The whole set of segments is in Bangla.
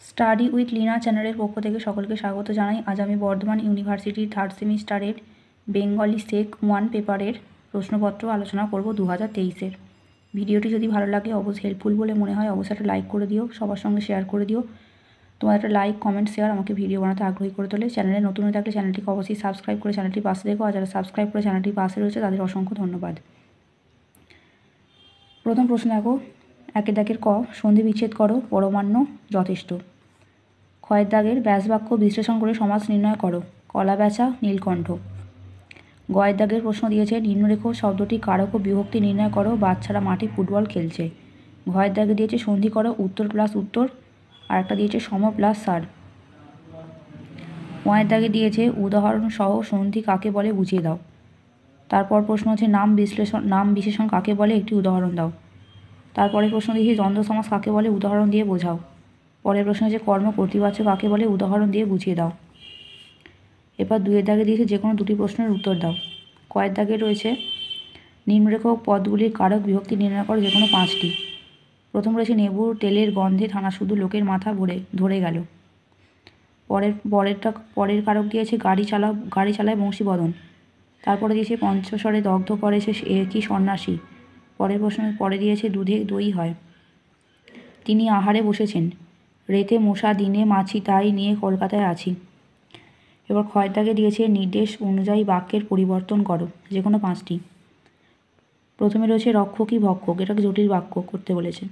স্টাডি উইথ লিনা চ্যানেলের পক্ষ থেকে সকলকে স্বাগত জানাই। আজ আমি বর্ধমান ইউনিভার্সিটির থার্ড সেমিস্টারের বেঙ্গলি সেক 1 পেপারের প্রশ্নপত্র আলোচনা করব 2023-এর। ভিডিওটি যদি ভালো লাগে, অবশ্যই হেল্পফুল বলে মনে হয়, অবশ্যই একটা লাইক করে দিও, সবার সঙ্গে শেয়ার করে দিও। তোমার একটা লাইক, কমেন্ট, শেয়ার আমাকে ভিডিও বানাতে আগ্রহী করে তোলে। চ্যানেলে নতুন হয়ে থাকলে চ্যানেলটিকে অবশ্যই সাবস্ক্রাইব করে চ্যানেলটি পাশে দেখো, আর যারা সাবস্ক্রাইব করে চ্যানেলটি পাশে রয়েছে তাদের অসংখ্য ধন্যবাদ। প্রথম প্রশ্ন দেখো, একের দাগের ক, সন্ধি বিচ্ছেদ করো, পরমান্ন যথেষ্ট। ক্ষয়ের দাগের ব্যাসবাক্য বিশ্লেষণ করে সমাস নির্ণয় করো, কলা বেচা, নীলকণ্ঠ। গয়ের দাগের প্রশ্ন দিয়েছে, নিম্নরেখ শব্দটি কারক ও বিভক্তি নির্ণয় করো, বাচ্চারা মাঠে ফুটবল খেলছে। ঘয়ের দাগে দিয়েছে সন্ধি করো, উত্তর প্লাস উত্তর, আর একটা দিয়েছে সম প্লাস সার। ওয়ের দাগে দিয়েছে উদাহরণ সহ সন্ধি কাকে বলে বুঝিয়ে দাও। তারপর প্রশ্ন হচ্ছে নাম বিশেষণ কাকে বলে একটি উদাহরণ দাও। তারপরে প্রশ্ন দিয়েছে দ্বন্দ্ব সমাস কাকে বলে উদাহরণ দিয়ে বোঝাও। পরের প্রশ্ন হচ্ছে কর্ম কর্তৃবাচ্য কাকে বলে উদাহরণ দিয়ে বুঝিয়ে দাও। এবার দুয়ের দাগে দিয়েছে যে কোনো দুটি প্রশ্নের উত্তর দাও। কয়ের দাগে রয়েছে নিম্নরেখ পদগুলির কারক বিভক্তি নির্ণয় করো যে কোনো 5টি। প্রথম রয়েছে নেবুর তেলের গন্ধে থানা শুধু লোকের মাথা ধরে গেল। পরের কারক দিয়েছে গাড়ি চালায় বংশীবদন। তারপরে দিয়েছে পঞ্চস্বরে দগ্ধ করেছে কি সন্ন্যাসী। পরে দিয়েছে দুধে দই হয়। তিনি আহারে বসেছেন, রেতে মশা দিনে মাছি তাই নিয়ে কলকাতায় আছি। এবার ক্ষয়ের দাগে দিয়েছে নির্দেশ অনুযায়ী বাক্যের পরিবর্তন করো যে কোনো 5টি। প্রথমে রয়েছে রক্ষকই ভক্ষক, এটাকে জটিল বাক্য করতে বলেছে।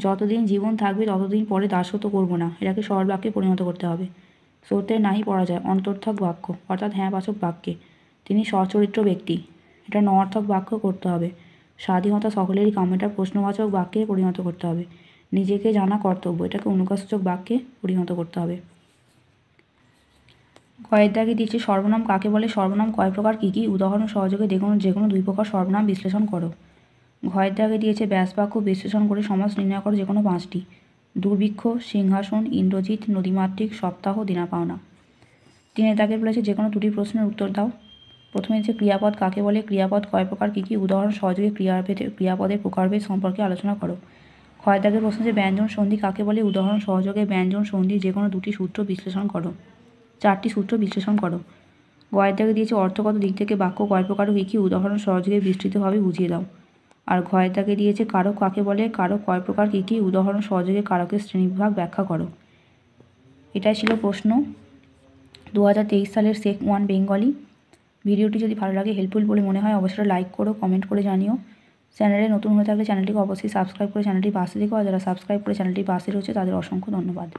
যতদিন জীবন থাকবে ততদিন পরে দাসত্ব করব না, এটাকে সরল বাক্যে পরিণত করতে হবে। সত্যের নাহি পড়া যায়, অনর্থক বাক্য অর্থাৎ হ্যাঁ বাচক বাক্যে। তিনি সচরিত্র ব্যক্তি, এটা নঅর্থক বাক্য করতে হবে। স্বাধীনতা সকলেরই কাম্য, এটা প্রশ্নবাচক বাক্যে পরিণত করতে হবে। নিজেকে জানা কর্তব্য, এটাকে অনুজ্ঞাসূচক বাক্যে পরিণত করতে হবে। কয়ের দাগে দিচ্ছে সর্বনাম কাকে বলে, সর্বনাম কয় প্রকার, কী কী, উদাহরণ সহযোগে যে কোনো 2 প্রকার সর্বনাম বিশ্লেষণ করো। ঘয়ের দাগে দিয়েছে ব্যাসবাক্য বিশ্লেষণ করে সমাস নির্ণয় করো যে কোনো 5টি। দুর্ভিক্ষ, সিংহাসন, ইন্দ্রজিৎ, নদীমাতৃক, সপ্তাহ, দিনা পাওনা। 3এর দাগে বলেছে যে কোনো 2টি প্রশ্নের উত্তর দাও। প্রথমে হচ্ছে ক্রিয়াপদ কাকে বলে, ক্রিয়াপদ কয় প্রকার, কী কী, উদাহরণ সহযোগে ক্রিয়াপদের প্রকারভেদ সম্পর্কে আলোচনা করো। ক্ষয়ের দাগের প্রশ্ন হচ্ছে ব্যঞ্জন সন্ধি কাকে বলে, উদাহরণ সহযোগে ব্যঞ্জন সন্ধির যে কোনো 2টি সূত্র বিশ্লেষণ করো, 4টি সূত্র বিশ্লেষণ করো। গয়ের দাগে দিয়েছে অর্থগত দিক থেকে বাক্য কয় প্রকার ও কী কী, উদাহরণ সহযোগে বিস্তৃতভাবে বুঝিয়ে দাও। আর ঘয়ের দাগে দিয়েছে কারক কাকে বলে, কারক কয় প্রকার, কী কী, উদাহরণ সহযোগে কারকের শ্রেণীবিভাগ ব্যাখ্যা করো। এটাই ছিল প্রশ্ন 2023 সালের সেক 1 বেঙ্গলি। ভিডিওটি যদি ভালো লাগে, হেল্পফুল বলে মনে হয়, অবশ্যই লাইক করো, কমেন্ট করে জানিও। চ্যানেলে নতুন হয়ে থাকলে চ্যানেলটিকে অবশ্যই সাবস্ক্রাইব করে চ্যানেলটি পাশে দেখো, আর যারা সাবস্ক্রাইব করে চ্যানেলটি পাশে রয়েছে তাদের অসংখ্য ধন্যবাদ।